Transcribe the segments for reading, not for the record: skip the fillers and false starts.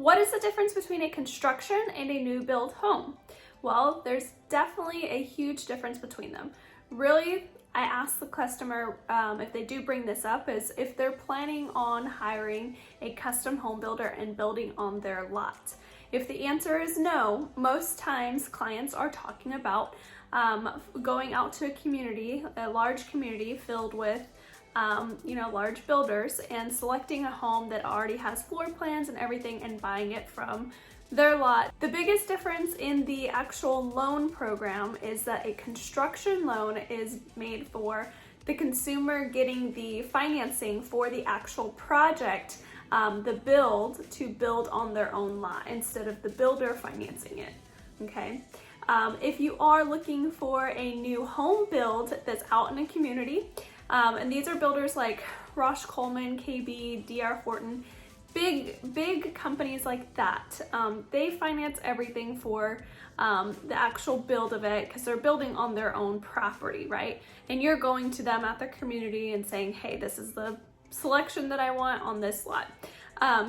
What is the difference between a construction and a new build home? Well, there's definitely a huge difference between them. Really, I ask the customer if they do bring this up is if they're planning on hiring a custom home builder and building on their lot. If the answer is no, most times clients are talking about going out to a community, a large community filled with large builders, and selecting a home that already has floor plans and everything and buying it from their lot. The biggest difference in the actual loan program is that a construction loan is made for the consumer getting the financing for the actual project, the build, to build on their own lot instead of the builder financing it, okay? If you are looking for a new home build that's out in a community, and these are builders like Roche Coleman, KB, DR Horton, big companies like that. They finance everything for the actual build of it because they're building on their own property, right? And you're going to them at the community and saying, hey, this is the selection that I want on this lot.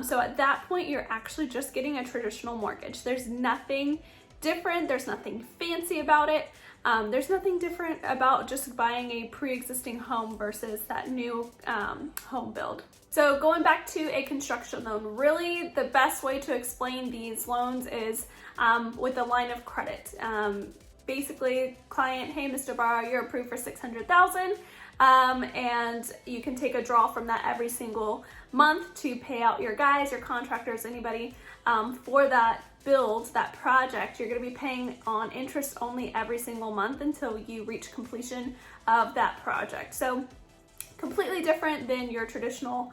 So at that point, you're actually just getting a traditional mortgage. There's nothing different. There's nothing fancy about it. There's nothing different about just buying a pre-existing home versus that new home build. So going back to a construction loan, really the best way to explain these loans is with a line of credit. Basically, client, hey, Mr. Barr, you're approved for $600,000, and you can take a draw from that every single month to pay out your guys, your contractors, anybody for that build, that project. You're going to be paying on interest only every single month until you reach completion of that project. So completely different than your traditional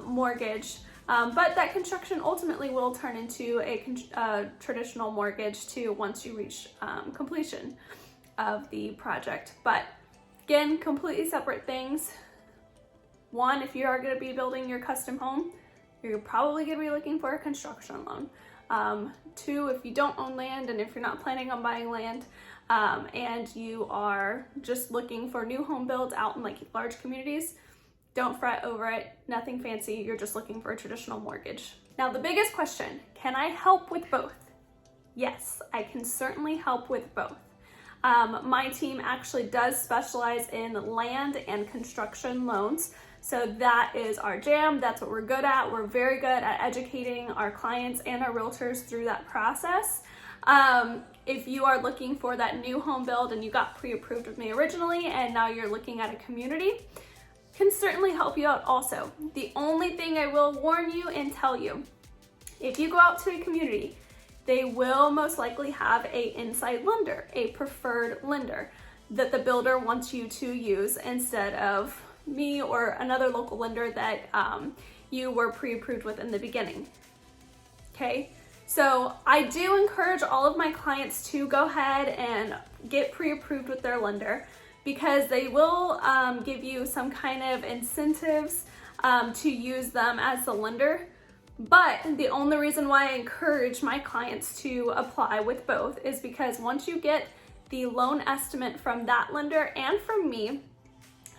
mortgage, but that construction ultimately will turn into a traditional mortgage too once you reach completion of the project. But again, completely separate things. One, if you are going to be building your custom home, you're probably going to be looking for a construction loan. Two, if you don't own land and if you're not planning on buying land, and you are just looking for new home builds out in like large communities, don't fret over it. Nothing fancy. You're just looking for a traditional mortgage. Now, the biggest question, can I help with both? Yes, I can certainly help with both. My team actually does specialize in land and construction loans. So that is our jam. That's what we're good at. We're very good at educating our clients and our realtors through that process. If you are looking for that new home build and you got pre-approved with me originally and now you're looking at a community, can certainly help you out also. The only thing I will warn you and tell you, if you go out to a community, they will most likely have a inside lender, a preferred lender that the builder wants you to use instead of me or another local lender that you were pre-approved with in the beginning. Okay, so I do encourage all of my clients to go ahead and get pre-approved with their lender because they will give you some kind of incentives to use them as the lender. But the only reason why I encourage my clients to apply with both is because once you get the loan estimate from that lender and from me,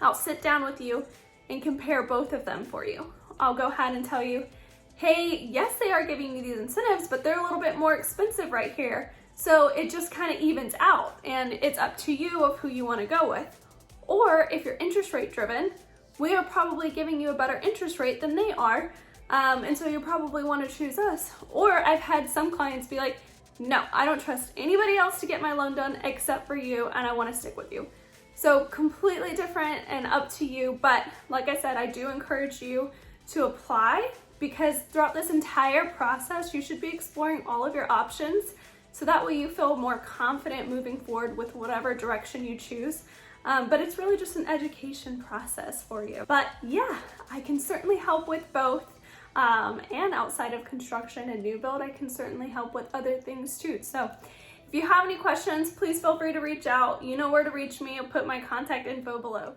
I'll sit down with you and compare both of them for you. I'll go ahead and tell you, hey, yes, they are giving you these incentives, but they're a little bit more expensive right here. So it just kind of evens out and it's up to you of who you want to go with. Or if you're interest rate driven, we are probably giving you a better interest rate than they are. And so you probably want to choose us. Or I've had some clients be like, no, I don't trust anybody else to get my loan done except for you, and I want to stick with you. So completely different and up to you. But like I said, I do encourage you to apply because throughout this entire process, you should be exploring all of your options. So that way you feel more confident moving forward with whatever direction you choose. But it's really just an education process for you. But yeah, I can certainly help with both. And outside of construction and new build, I can certainly help with other things too. So if you have any questions, please feel free to reach out. You know where to reach me. I'll put my contact info below.